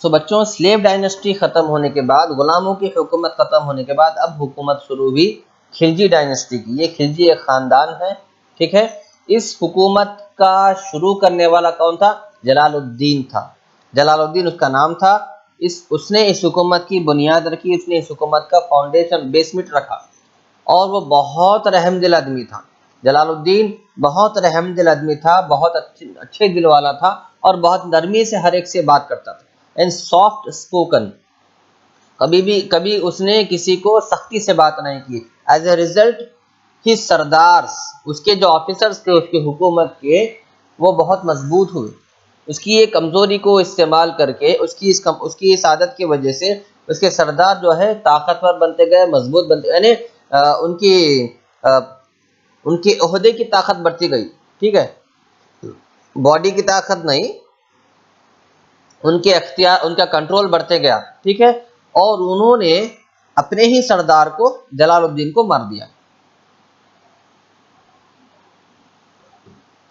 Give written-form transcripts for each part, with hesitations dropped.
सो बच्चों, slave dynasty खत्म होने के बाद, गुलामों की हुकूमत खत्म होने के बाद अब हुकूमत शुरू हुई खिलजी डायनेस्टी की। ये खिलजी एक खानदान है, ठीक है। इस हुकूमत का शुरू करने वाला कौन था? जलालुद्दीन था। जलालुद्दीन उसका नाम था। उसने इस हुकूमत की बुनियाद रखी, उसने इस हुकूमत का फाउंडेशन बेसमेंट रखा, और वो बहुत रहमदिल आदमी था। जलालुद्दीन बहुत रहमदिल आदमी था, बहुत अच्छे दिल वाला था, और बहुत नरमी से हर एक से बात करता था, एंड सॉफ्ट स्पोकन। कभी उसने किसी को सख्ती से बात नहीं की। एज ए रिजल्ट ही सरदार्स, उसके जो ऑफिसर्स थे उसके हुकूमत के, वो बहुत मजबूत हुए। उसकी ये कमजोरी को इस्तेमाल करके, उसकी इस आदत की वजह से उसके सरदार जो है ताकतवर बनते गए, मजबूत बनते, यानी उनकी ओहदे की ताकत बढ़ती गई, ठीक है। बॉडी की ताकत नहीं, उनके अख्तियार, उनका कंट्रोल बढ़ते गया, ठीक है। और उन्होंने अपने ही सरदार को, जलालुद्दीन को मार दिया,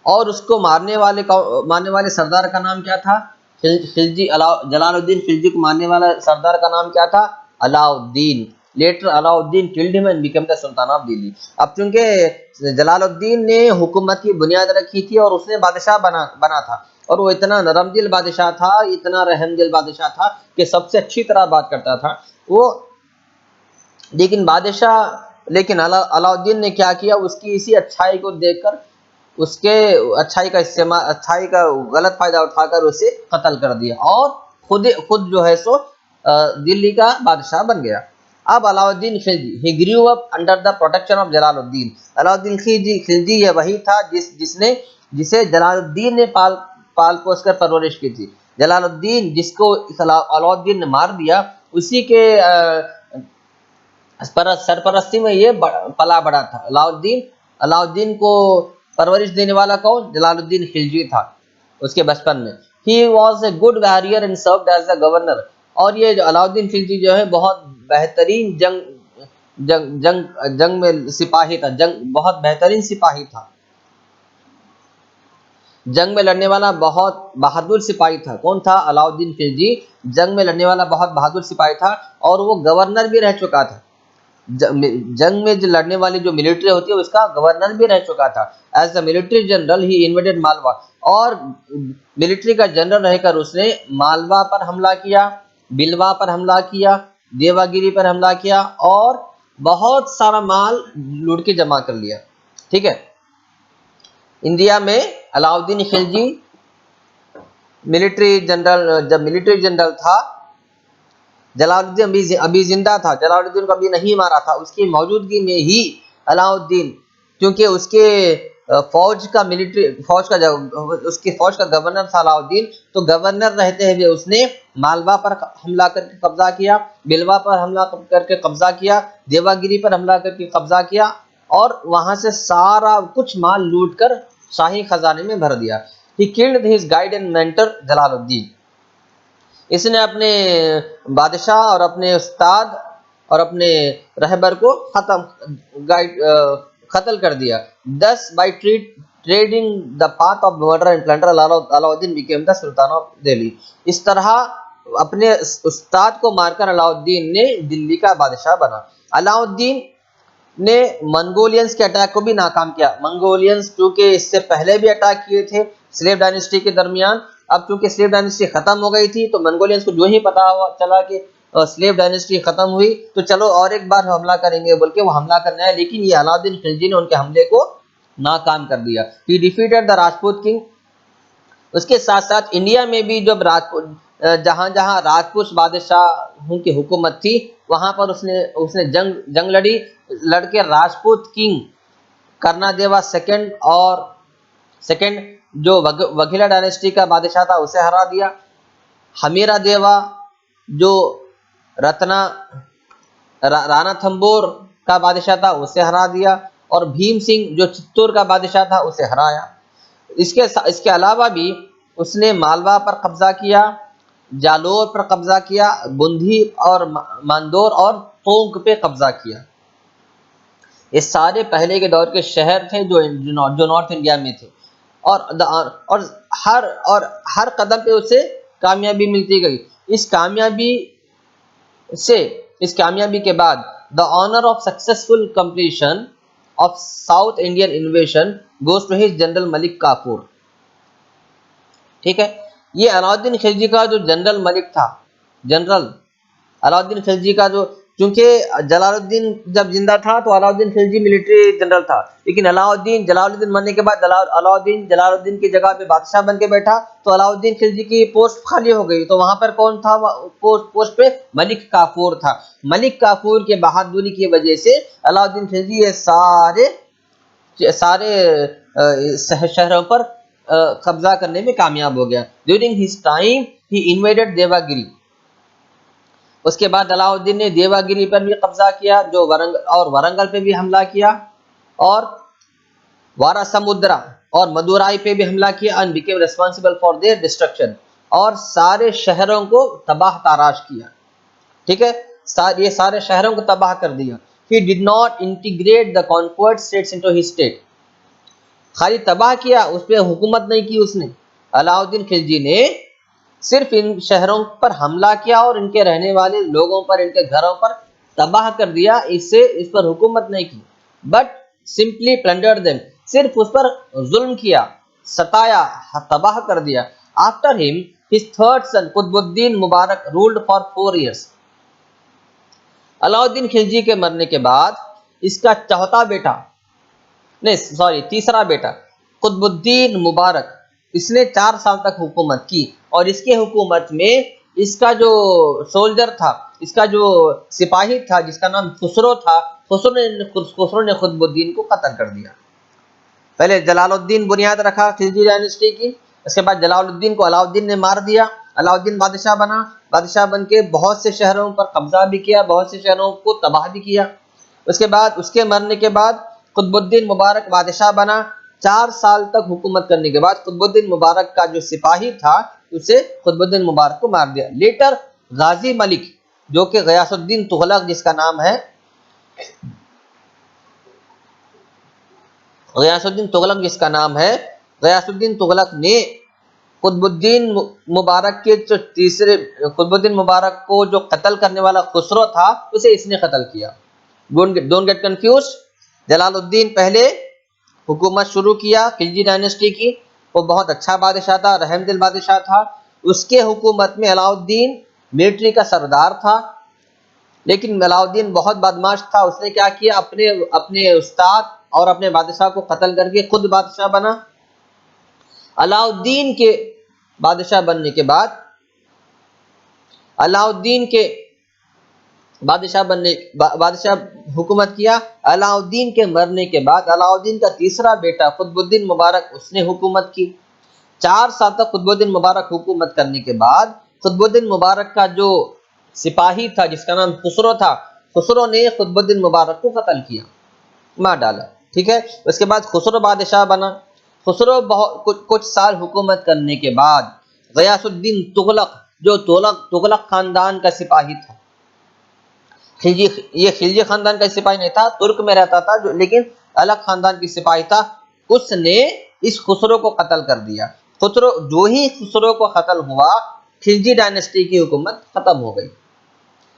और उसको मारने वाले सरदार का नाम क्या था? खिलजी। जलालुद्दीन खिलजी को मारने वाला सरदार का नाम क्या था? Alauddin. Later Alauddin killed him and became the sultan of Delhi. अब चूंकि जलालुद्दीन ने हुकूमत की बुनियाद रखी थी और उसने बादशाह बना था, और वो इतना नरमदिल बादशाह था, इतना रहमदिल बादशाह था कि सबसे अच्छी तरह बात करता था वो। लेकिन अलाउद्दीन ने क्या किया? उसकी इसी अच्छाई को देखकर, उसके अच्छाई का गलत फायदा उठाकर उसे कत्ल कर दिया, और खुद जो है सो दिल्ली का बादशाह बन गया। अब Alauddin Khilji, he grew up under the protection of Jalaluddin. Alauddin Khilji ये वही था जिसे जलालुद्दीन ने पाल पोस कर परवरिश की थी। जलालुद्दीन जिसको अलाउद्दीन ने मार दिया, उसी के सरपरस्ती में ये पला बड़ा था। अलाउद्दीन को परवरिश देने वाला कौन? जलालुद्दीन खिलजी था उसके बचपन में। He was a good warrior and served as a governor. और ये अलाउद्दीन खिलजी जो है बहुत बेहतरीन जंग में सिपाही था, बहुत बेहतरीन सिपाही था, जंग में लड़ने वाला बहुत बहादुर सिपाही था। कौन था? अलाउद्दीन खिलजी जंग में लड़ने वाला बहुत बहादुर सिपाही था, और वो गवर्नर भी रह चुका था। जंग में जो लड़ने वाली जो मिलिट्री होती है उसका गवर्नर भी रह चुका था। As the military general he invaded Malwa, और मिलिट्री का जनरल रहकर उसने मालवा पर हमला किया, बिलवा पर हमला किया, देवागिरी पर हमला किया, और बहुत सारा माल लूट के जमा कर लिया, ठीक है। इंडिया में अलाउद्दीन खिलजी जब मिलिट्री जनरल था, जलालुद्दीन अभी जिंदा था, जलालुद्दीन को अभी नहीं मारा था, उसकी मौजूदगी में ही अलाउद्दीन, क्योंकि उसके फौज का गवर्नर था अलाउद्दीन, तो गवर्नर रहते हुए उसने मालवा पर हमला करके कब्जा किया, बिलवा पर हमला करके कब्जा किया, देवागिरी पर हमला करके कब्जा किया, और वहां से सारा कुछ माल लूट कर शाही खजाने में भर दिया। He killed his guide and mentor Jalaluddin. इसने अपने बादशाह और अपने उस्ताद और अपने रहबर को कत्ल कर दिया। Thus by trading the path of murder and plunder, Alauddin became the Sultan of Delhi. इस तरह अपने उस्ताद को मारकर अलाउद्दीन ने दिल्ली का बादशाह बना। अलाउद्दीन ने मंगोलियंस के अटैक को भी नाकाम किया। मंगोलियंस क्योंकि इससे पहले भी अटैक किए थे स्लेव डायनेस्टी के दरमियान, अब चूंकि स्लेव डायनेस्टी खत्म हो गई थी, तो मंगोलियंस को जो ही पता चला कि स्लेव डायनेस्टी खत्म हुई, तो चलो और एक बार हमला करेंगे बोल के वो हमला करना है। लेकिन ये अलाउद्दीन खिलजी ने उनके हमले को नाकाम कर दिया। ही डिफीटेड द राजपूत किंग। उसके साथ साथ इंडिया में भी जब जहां जहां राजपूत बादशाहों की हुकूमत थी, वहां पर उसने जंग लड़के राजपूत किंग कर्नादेवा सेकंड जो वघिला डायनेस्टी का बादशाह था उसे हरा दिया। हमीरा देवा जो राणा थंबोर का बादशाह था उसे हरा दिया, और भीम सिंह जो चित्तौड़ का बादशाह था उसे हराया। इसके अलावा भी उसने मालवा पर कब्जा किया, जालोर पर कब्जा किया, बुंदी और मांदोर और टोंक पे कब्जा किया। ये सारे पहले के दौर के शहर थे जो नॉर्थ इंडिया में थे, और हर कदम पे उसे कामयाबी मिलती गई। इस कामयाबी के बाद the honour of successful completion of South Indian invasion goes to his general Malik Kafur. ठीक है, ये अलाउद्दीन खिलजी का जो जनरल मलिक था, जनरल अलाउद्दीन खिलजी का जो, क्योंकि जलालुद्दीन जब जिंदा था तो अलाउद्दीन खिलजी मिलिट्री जनरल था, लेकिन जलालुद्दीन मरने के बाद जलालुद्दीन की जगह पे बादशाह बन के बैठा, तो अलाउद्दीन खिलजी की पोस्ट खाली हो गई, तो वहां पर कौन था, पोस्ट पे मलिक काफूर था। मलिक काफूर के बहादुरी की वजह से अलाउद्दीन खिलजी ये सारे शहरों पर कब्जा करने में कामयाब हो गया। ड्यूरिंग हिज टाइम ही इन्वेडेड देवागिरी। उसके बाद अलाउद्दीन ने देवागिरी पर भी कब्जा किया, जो वरंगल पे भी हमला किया, और वारासमुद्रा और मदुराई पे भी हमला किया, and became responsible for their destruction, और सारे शहरों को तबाह ताराश किया। ठीक है, ये सारे शहरों को तबाह कर दिया। He did not integrate the conquered states into his state. खाली तबाह किया, उस पर हुकूमत नहीं की उसने। अलाउद्दीन खिलजी ने सिर्फ इन शहरों पर हमला किया और इनके रहने वाले लोगों पर, इनके घरों पर तबाह कर दिया, इस पर हुकूमत नहीं की। बट सिंपली प्लंडर्ड देम, सिर्फ उस पर जुल्म किया, सताया, तबाह कर दिया। After him his third son Qutbuddin Mubarak ruled for 4 years। Alauddin Khilji के मरने के बाद इसका तीसरा बेटा कुतुबुद्दीन मुबारक, इसने 4 साल तक हुकूमत की, और इसके हुकूमत में इसका जो सोल्जर था, इसका जो सिपाही था जिसका नाम खुसरो था, खुसरो ने कुतुबुद्दीन को कत्ल कर दिया। पहले जलालुद्दीन बुनियाद रखा खिलजी डायनेस्टी की, इसके बाद जलालुद्दीन को अलाउद्दीन ने मार दिया। अलाउद्दीन बादशाह बना, बादशाह बन के बहुत से शहरों पर कब्जा भी किया, बहुत से शहरों को तबाह भी किया। उसके बाद उसके मरने के बाद कुतुबुद्दीन मुबारक बादशाह बना। 4 साल तक हुकूमत करने के बाद कुतुबुद्दीन मुबारक का जो सिपाही था, उसे कुतुबुद्दीन मुबारक को मार दिया। लेटर गाजी मलिक, जो कि गयासुद्दीन तुगलक जिसका नाम है, गयासुद्दीन तुगलक ने कुतुबुद्दीन मुबारक को जो कत्ल करने वाला खुसरो था, उसे इसने कत्ल किया। Don't get confuse. जलालुद्दीन पहले हुकूमत शुरू किया खिलजी डायनेस्टी की, वो बहुत अच्छा बादशाह था, रहमदिल बादशाह था। उसके हुकूमत में अलाउद्दीन मिलिट्री का सरदार था, लेकिन अलाउद्दीन बहुत बदमाश था। उसने क्या किया, अपने उस्ताद और अपने बादशाह को कत्ल करके खुद बादशाह बना। अलाउद्दीन के बादशाह बनने के बाद, बादशाह हुकूमत किया। अलाउद्दीन के मरने के बाद अलाउद्दीन का तीसरा बेटा कुतुबुद्दीन मुबारक, उसने हुकूमत की। 4 साल तक कुतुबुद्दीन मुबारक हुकूमत करने के बाद कुतुबुद्दीन मुबारक का जो सिपाही था जिसका नाम खुसरो था, खुसरो ने कुतुबुद्दीन मुबारक को कत्ल किया, मार डाला। ठीक है, उसके बाद खुसरो बादशाह बना। खुसरो कुछ साल हुकूमत करने के बाद गयासुद्दीन तुगलक, जो तुगलक खानदान का सिपाही था, ये खिलजी खानदान का सिपाही नहीं था, तुर्क में रहता था लेकिन अलग खानदान की सिपाही था, उसने इस खुसरो को कत्ल कर दिया। जो ही खुसरो को कत्ल हुआ, खिलजी डायनेस्टी की हुकूमत खत्म हो गई।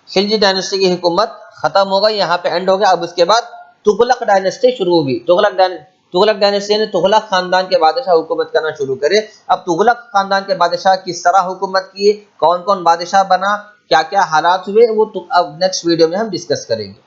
खिलजी डायनेस्टी की हुकूमत खत्म हो गई, यहाँ पे एंड हो गया। अब उसके बाद तुगलक डायनेस्टी शुरू हुई। तुगलक डायनेस्टी ने तुगलक खानदान के बादशाह हुकूमत करना शुरू करे। अब तुगलक खानदान के बादशाह किस तरह हुकूमत किए, कौन कौन बादशाह बना, क्या क्या हालात हुए, वो अब नेक्स्ट वीडियो में हम डिस्कस करेंगे।